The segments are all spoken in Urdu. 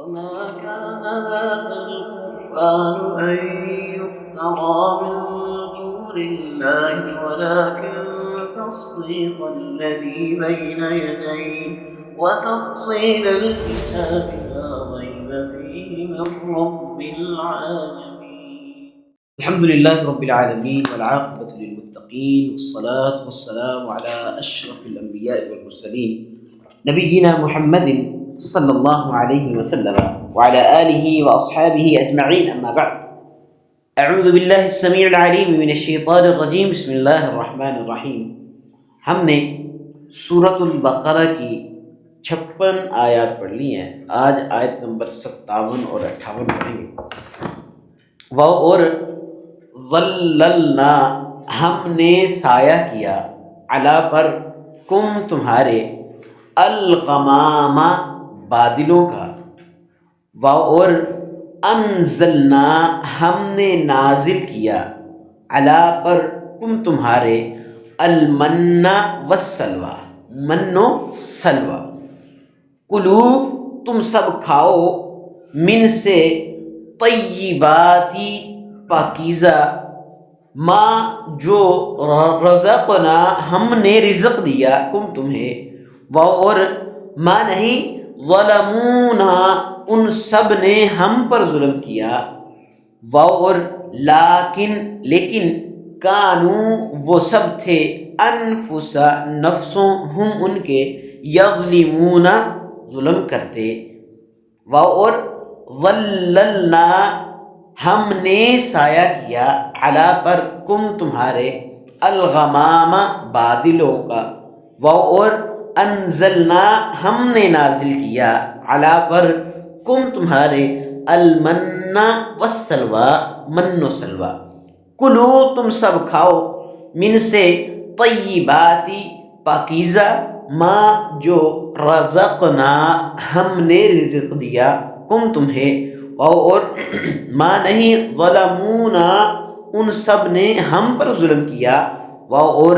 وما كان هذا القرآن أن يفترى من دون الله ولكن تصديق الذي بين يديه وتفصيل الكتاب لا ريب فيه من رب العالمين. الحمد لله رب العالمين والعاقبة للمتقين والصلاة والسلام على أشرف الأنبياء والمرسلين نبينا محمد صلى الله عليه وسلم وعلى آله وأصحابه أجمعين. أما بعد، أعوذ بالله السميع العليم من الشيطان الرجيم. بسم الله الرحمن الرحيم. ہم نے سورۃ البقرہ کی 56 آیات پڑھ لی ہیں. آج آیت نمبر 57 اور 58 پڑھیں گے. اور ظللنا، ہم نے سایہ کیا، علا پر، کم تمہارے، الغمام بادلوں کا، اور انزلنا، ہم نے نازل کیا، علا پر، کم تمہارے، المن والسلوى، من و سلوى. کلو، تم سب کھاؤ، من سے، طیباتی، پاکیزہ، ما جو، رزقنا، ہم نے رزق دیا، کم تمہیں، اور ما نہیں، ظلمونا، ان سب نے ہم پر ظلم کیا، اور لیکن کانو، وہ سب تھے، انفسا، نفسوں، ہم ان کے، یظلمون، ظلم کرتے. اور ظللنا، ہم نے سایہ کیا، علا پر، کم تمہارے، الغمام بادلوں کا، اور انزلنا، ہم نے نازل کیا، علا پر، کم تمہارے، المن والسلوى، من و سلوى. کلو، تم سب کھاؤ، من سے، طیباتی، پاکیزہ، ما جو، رزقنا، ہم نے رزق دیا، کم تمہیں، اور ما نہیں، ظلمونا، ان سب نے ہم پر ظلم کیا، اور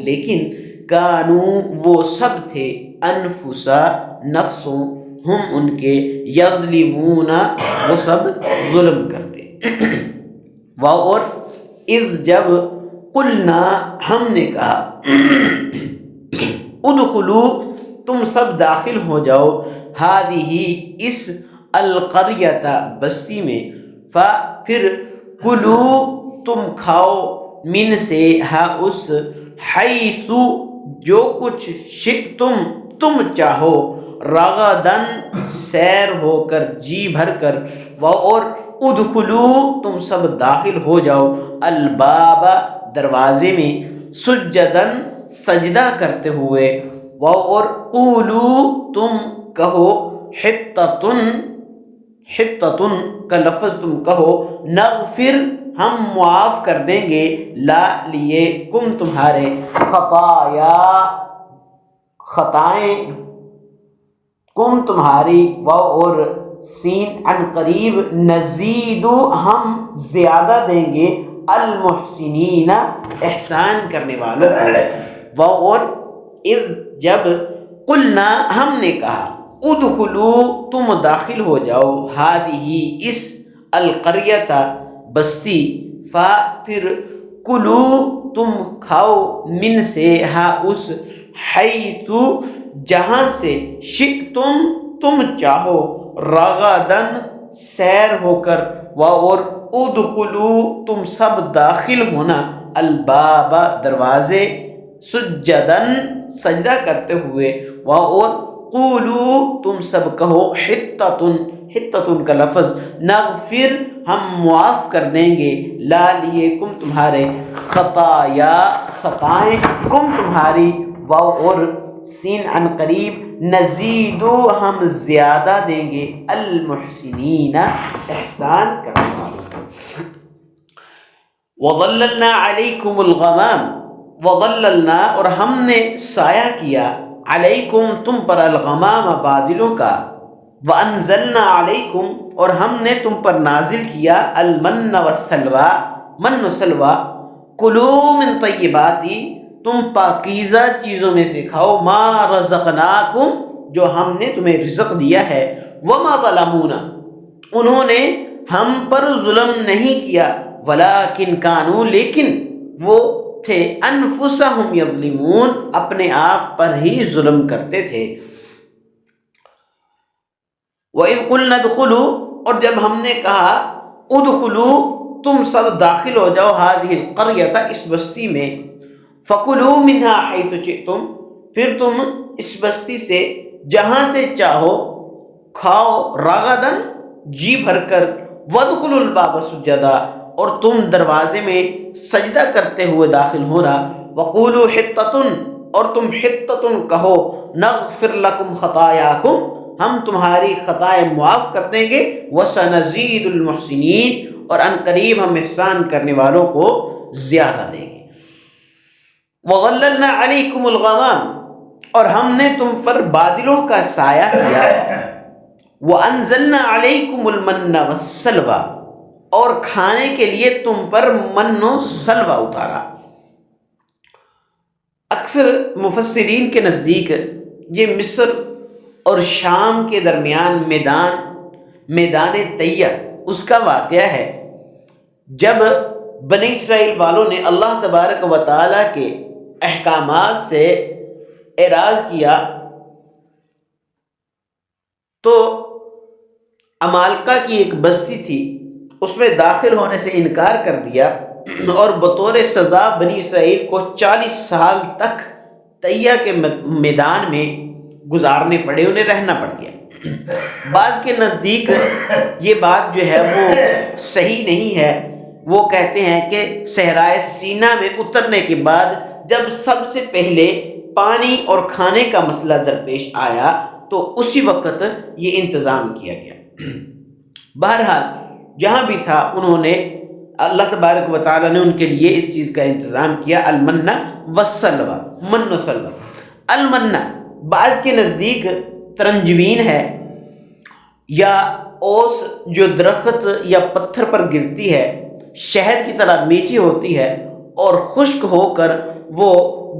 لیکن کانو، وہ سب تھے، انفسا، نفسوں، ہم ان کے، یظلمون، وہ سب ظلم کرتے. اور اذ جب، قلنا، ہم نے کہا، ادخلوا، تم سب داخل ہو جاؤ، ہذہ، اس، القریۃ، بستی میں، پھر، کلو، تم کھاؤ، من سے، اس، حیث، جو کچھ، شئتم، تم چاہو، رغدن، سیر ہو کر، جی بھر کر، اور ادخلوا، تم سب داخل ہو جاؤ، الباب، دروازے میں، سجدن، سجدہ کرتے ہوئے، اور قولوا، تم کہو، حطۃ کا لفظ تم کہو، نغفر، ہم معاف کر دیں گے، لا، لیے، کم تمہارے، خطائیں، کم تمہاری، اور سین، عن قریب، نزید، ہم زیادہ دیں گے، المحسنین، احسان کرنے والوں کو. اور اذ جب، قلنا، ہم نے کہا، ادخلوا، تم داخل ہو جاؤ، ہذہ، اس، القریۃ، بستی، پھر، کلو، تم کھاؤ، من سے، اس، حیث، جہاں سے، شئتم، تم چاہو، رغدن، سیر ہو کر، اور ادخلوا، تم سب داخل ہونا، الباب، دروازے، سجدن، سجدہ کرتے ہوئے، اور قولوا، تم سب کہو، حطۃ کا لفظ، نغفر، ہم معاف کر دیں گے، لا، لیے، کم تمہارے، خطائیں، کم تمہاری، اور سین، عن قریب، نزید، ہم زیادہ دیں گے، المحسنین، احسان کرنے والوں کو. وظللنا علیکم الغمام، وظللنا، اور ہم نے سایہ کیا، علیکم، تم پر، الغمام، بادلوں کا، وانزلنا علیکم، اور ہم نے تم پر نازل کیا، المن والسلوى، من و سلوى. کلو من طیباتی، تم پاکیزہ چیزوں میں سے کھاؤ، ما رزقناکم، جو ہم نے تمہیں رزق دیا ہے، وما ظلمونا، انہوں نے ہم پر ظلم نہیں کیا، ولیکن کانوا، لیکن وہ تھے انفسہم یظلمون، اپنے آپ پر ہی ظلم کرتے تھے۔ وَإِذْ قُلْنَا ادْخُلُوا، اور جب ہم نے کہا ادخلوا، تم سب داخل ہو جاؤ، هذه القرية، اس بستی میں، فَكُلُوا مِنْهَا حَيْثُ شِئْتُمْ، پھر تم اس بستی سے جہاں سے چاہو کھاؤ، رغداً، جی بھر کر، وَادْخُلُوا الْبَابَ سُجَّدًا، اور تم دروازے میں سجدہ کرتے ہوئے داخل ہونا، وَقُولُوا حِطَّةٌ، اور تم حِطَّةٌ کہو، نَغْفِرْ لَكُمْ خَطَايَاكُمْ، ہم تمہاری خطائیں معاف کر دیں گے، وَسَنَزِيدُ الْمُحْسِنِينَ، اور ان قریب ہم احسان کرنے والوں کو زیادہ دیں گے۔ وَظَلَّلْنَا عَلَيْكُمُ الْغَمَامَ، اور ہم نے تم پر بادلوں کا سایہ کیا، وَأَنزَلْنَا عَلَيْكُمُ الْمَنَّ وَالسَّلْوَىٰ، اور کھانے کے لیے تم پر من و سلوہ اتارا۔ اکثر مفسرین کے نزدیک یہ مصر اور شام کے درمیان میدان طیہ اس کا واقعہ ہے، جب بنی اسرائیل والوں نے اللہ تبارک و تعالیٰ کے احکامات سے اعراض کیا تو عمالقہ کی ایک بستی تھی، اس میں داخل ہونے سے انکار کر دیا، اور بطور سزا بنی اسرائیل کو 40 سال تک طیہ کے میدان میں گزارنے پڑے، انہیں رہنا پڑ گیا۔ بعض کے نزدیک یہ بات جو ہے وہ صحیح نہیں ہے، وہ کہتے ہیں کہ صحرائے سینا میں اترنے کے بعد جب سب سے پہلے پانی اور کھانے کا مسئلہ درپیش آیا تو اسی وقت یہ انتظام کیا گیا۔ بہرحال جہاں بھی تھا انہوں نے، اللہ تبارک و تعالیٰ نے ان کے لیے اس چیز کا انتظام کیا، المن والسلوى، من و سلوہ۔ المن بعض کے نزدیک ترنجبین ہے، یا اوس جو درخت یا پتھر پر گرتی ہے، شہد کی طرح میٹھی ہوتی ہے اور خشک ہو کر وہ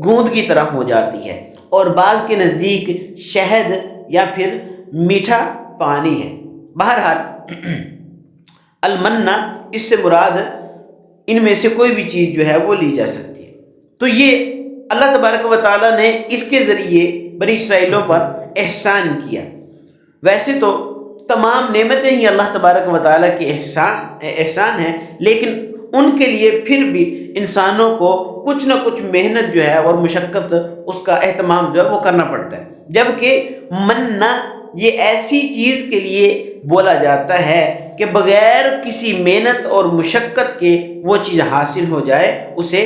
گوند کی طرح ہو جاتی ہے، اور بعض کے نزدیک شہد یا پھر میٹھا پانی ہے۔ بہرحال المنہ اس سے مراد ان میں سے کوئی بھی چیز جو ہے وہ لی جا سکتی ہے۔ تو یہ اللہ تبارک و تعالیٰ نے اس کے ذریعے بنی اسرائیلوں پر احسان کیا۔ ویسے تو تمام نعمتیں ہی اللہ تبارک و تعالیٰ کے احسان ہیں، لیکن ان کے لیے پھر بھی انسانوں کو کچھ نہ کچھ محنت جو ہے اور مشقت اس کا اہتمام جو ہے وہ کرنا پڑتا ہے۔ جبکہ مننا یہ ایسی چیز کے لیے بولا جاتا ہے کہ بغیر کسی محنت اور مشقت کے وہ چیز حاصل ہو جائے، اسے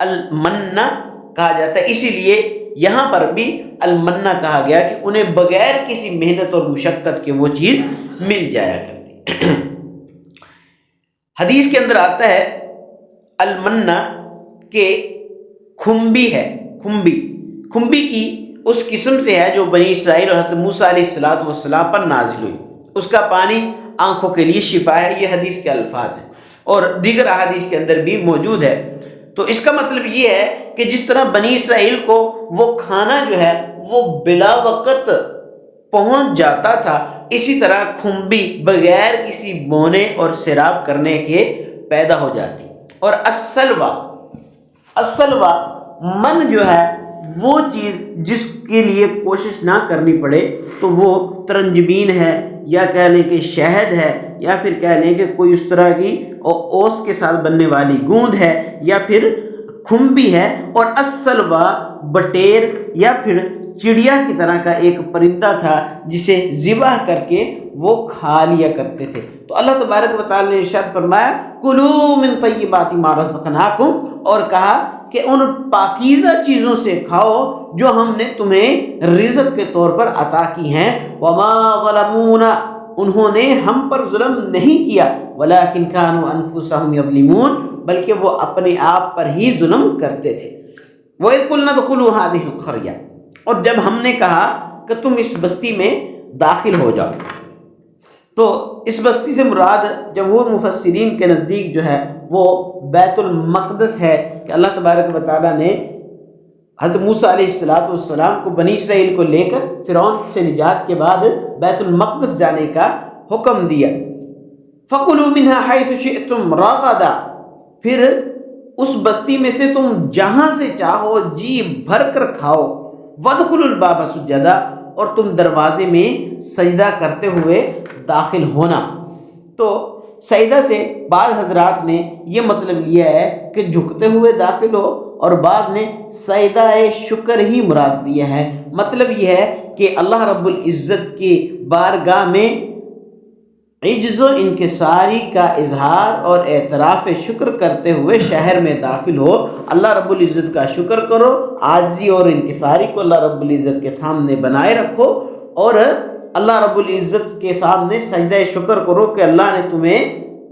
المنہ کہا جاتا ہے۔ اسی لیے یہاں پر بھی المنہ کہا گیا کہ انہیں بغیر کسی محنت اور مشقت کے وہ چیز مل جایا کرتی۔ حدیث کے اندر آتا ہے المنہ کہ کھمبی ہے، کھمبی کی اس قسم سے ہے جو بنی اسرائیل اور حضرت موسیٰ علیہ السلام پر نازل ہوئی، اس کا پانی آنکھوں کے لیے شفا ہے، یہ حدیث کے الفاظ ہیں اور دیگر احادیث کے اندر بھی موجود ہے۔ تو اس کا مطلب یہ ہے کہ جس طرح بنی اسرائیل کو وہ کھانا جو ہے وہ بلا وقت پہنچ جاتا تھا، اسی طرح کھمبی بغیر کسی بونے اور سیراب کرنے کے پیدا ہو جاتی۔ اور السلوہ من جو ہے وہ چیز جس کے لیے کوشش نہ کرنی پڑے تو وہ ترنجبین ہے، یا کہہ لیں کہ شہد ہے، یا پھر کہہ لیں کہ کوئی اس طرح کی اوس کے ساتھ بننے والی گوند ہے، یا پھر کھمبی ہے۔ اور السلوہ بٹیر یا پھر چڑیا کی طرح کا ایک پرندہ تھا جسے ذبح کر کے وہ کھا لیا کرتے تھے۔ تو اللہ تبارک و تعالی نے ارشاد فرمایا کلوا من طیبات ما رزقناکم، اور کہا کہ ان پاکیزہ چیزوں سے کھاؤ جو ہم نے تمہیں رزق کے طور پر عطا کی ہیں۔ وما ظلمونا، انہوں نے ہم پر ظلم نہیں کیا، ولکن کانوا انفسہم یظلمون، بلکہ وہ اپنے آپ پر ہی ظلم کرتے تھے۔ وَإِذْ قُلْنَا ادْخُلُوا هَٰذِهِ الْقَرْيَةَ، اور جب ہم نے کہا کہ تم اس بستی میں داخل ہو جاؤ، تو اس بستی سے مراد جمہور مفسرین کے نزدیک جو ہے وہ بیت المقدس ہے، کہ اللہ تبارک و تعالیٰ نے حضرت موسیٰ علیہ السلام کو بنی اسرائیل کو لے کر فرعون سے نجات کے بعد بیت المقدس جانے کا حکم دیا۔ فَكُلُوا مِنْهَا حَيْثُ شِئْتُمْ رَغَدًا، پھر اس بستی میں سے تم جہاں سے چاہو جی بھر کر کھاؤ۔ وَادْخُلُوا الْبَابَ سُجَّدًا، اور تم دروازے میں سجدہ کرتے ہوئے داخل ہونا۔ تو سجدہ سے بعض حضرات نے یہ مطلب لیا ہے کہ جھکتے ہوئے داخل ہو، اور بعض نے سجدہ شکر ہی مراد لیا ہے۔ مطلب یہ ہے کہ اللہ رب العزت کی بارگاہ میں عجز و انکساری کا اظہار اور اعتراف شکر کرتے ہوئے شہر میں داخل ہو، اللہ رب العزت کا شکر کرو، عاجزی اور انکساری کو اللہ رب العزت کے سامنے بنائے رکھو، اور اللہ رب العزت کے سامنے سجدہ شکر کرو کہ اللہ نے تمہیں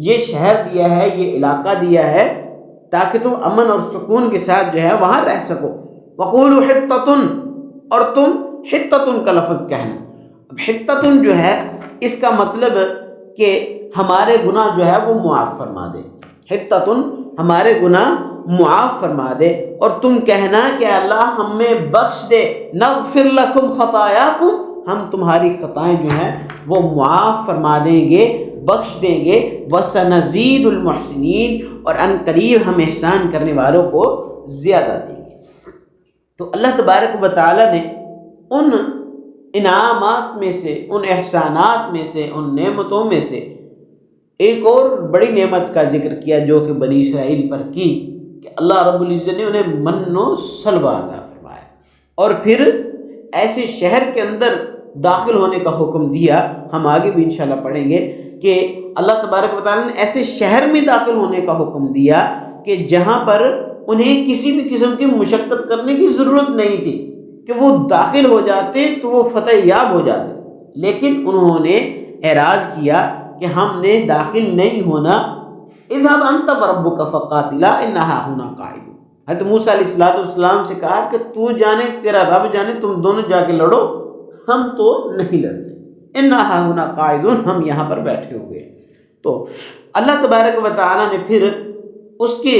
یہ شہر دیا ہے، یہ علاقہ دیا ہے، تاکہ تم امن اور سکون کے ساتھ جو ہے وہاں رہ سکو۔ وَقُولُوا حِطَّةٌ، اور تم حِطَّةٌ کا لفظ کہنا۔ اب حِطَّةٌ جو ہے اس کا مطلب کہ ہمارے گناہ جو ہے وہ معاف فرما دے، حِطَّةٌ ہمارے گناہ معاف فرما دے، اور تم کہنا کہ اللہ ہمیں بخش دے، نغفر لکم خطایاکم، ہم تمہاری خطائیں جو ہیں وہ معاف فرما دیں گے، بخش دیں گے، وَسَنَزِيدُ الْمُحْسِنِينَ، اور ان قریب ہم احسان کرنے والوں کو زیادہ دیں گے۔ تو اللہ تبارک و تعالیٰ نے ان انعامات میں سے، ان احسانات میں سے، ان نعمتوں میں سے ایک اور بڑی نعمت کا ذکر کیا جو کہ بنی اسرائیل پر کی، کہ اللہ رب العزت نے انہیں من و سلوہ عطا فرمایا، اور پھر ایسے شہر کے اندر داخل ہونے کا حکم دیا۔ ہم آگے بھی انشاءاللہ پڑھیں گے کہ اللہ تبارک و تعالیٰ نے ایسے شہر میں داخل ہونے کا حکم دیا کہ جہاں پر انہیں کسی بھی قسم کی مشقت کرنے کی ضرورت نہیں تھی، کہ وہ داخل ہو جاتے تو وہ فتح یاب ہو جاتے، لیکن انہوں نے اعراض کیا کہ ہم نے داخل نہیں ہونا۔ اذهب انت وربك فقاتلا اننا هنا قاعدون، حضرت موسیٰ علیہ السلام سے کہا کہ تو جانے، تیرا رب جانے، تم دونوں جا کے لڑو، ہم تو نہیں لڑتے، اننا هنا قاعدون، ہم یہاں پر بیٹھے ہوئے۔ تو اللہ تبارک و تعالیٰ نے پھر اس کے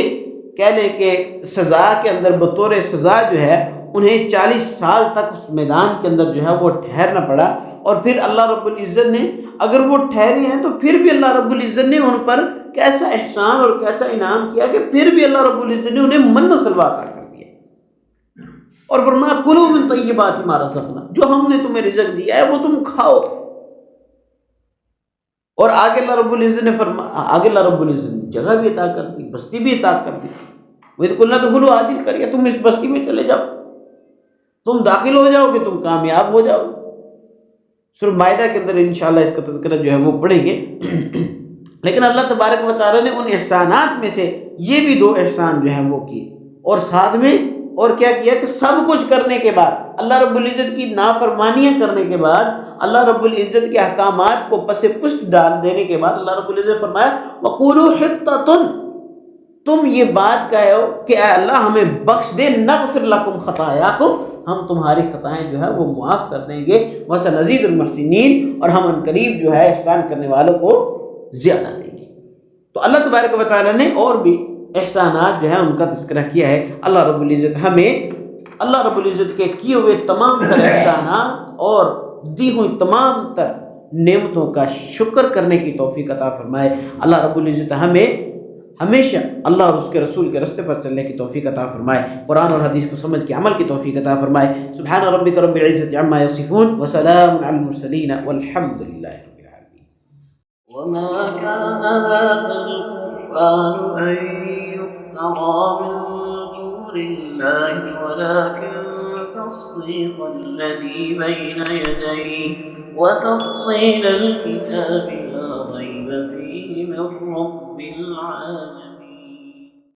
کہہ لیں کہ سزا کے اندر بطور سزا جو ہے انہیں 40 سال تک اس میدان کے اندر جو ہے وہ ٹھہرنا پڑا، اور پھر اللہ رب العزت نے، اگر وہ ٹھہرے ہیں تو پھر بھی اللہ رب العزت نے ان پر کیسا احسان اور کیسا انعام کیا کہ پھر بھی اللہ رب العزت نے انہیں من و سلوہ عطا کر دیا، اور فرمایا کلوا من طیبات ما رزقناکم، جو ہم نے تمہیں رزق دیا ہے وہ تم کھاؤ۔ اور آگے اللہ رب العزت نے آگے اللہ رب العزت نے جگہ بھی عطا کر دی، بستی بھی عطا کر دی۔ وَإِذْ قُلْنَا ادْخُلُوا هَٰذِهِ الْقَرْيَةَ، تم اس بستی میں چلے جاؤ، تم داخل ہو جاؤ کہ تم کامیاب ہو جاؤ۔ سورہ مائدہ کے اندر انشاءاللہ اس کا تذکرہ جو ہے وہ پڑھیں گے۔ لیکن اللہ تبارک و تعالیٰ نے ان احسانات میں سے یہ بھی 2 احسان جو ہیں وہ کیے، اور ساتھ میں اور کیا کیا کہ سب کچھ کرنے کے بعد، اللہ رب العزت کی نافرمانیاں کرنے کے بعد، اللہ رب العزت کے احکامات کو پس پشت ڈال دینے کے بعد، اللہ رب العزت فرمایا وَقُولُوا حِطَّةٌ، تم یہ بات کہو کہ اے اللہ ہمیں بخش دے، نغفر لکم خطایاکم، ہم تمہاری خطائیں جو ہے وہ معاف کر دیں گے، وَسَنَزِيدُ الْمُحْسِنِينَ، اور ہم ان قریب جو ہے احسان کرنے والوں کو زیادہ دیں گے۔ تو اللہ تبارک و تعالیٰ نے اور بھی احسانات جو ہیں ان کا تذکرہ کیا ہے۔ اللہ رب العزت ہمیں اللہ رب العزت کے کیے ہوئے تمام تر احسانات اور دی ہوئی تمام تر نعمتوں کا شکر کرنے کی توفیق عطا فرمائے۔ اللہ رب العزت ہمیں ہمیشہ اللہ اور اس کے رسول کے راستے پر چلنے کی توفیق عطا فرمائے، قرآن اور حدیث کو سمجھ کے عمل کی توفیق عطا فرمائے۔ سبحان ربک رب العزت عما یصفون وسلام علی المرسلین والحمد للہ رب العالمین۔ وما كان هذا القرآن أن يفترى من دون الله ولكن تصديق الذي بين يديه وتفصيل الكتاب لا ريب فيه من رب العالمين۔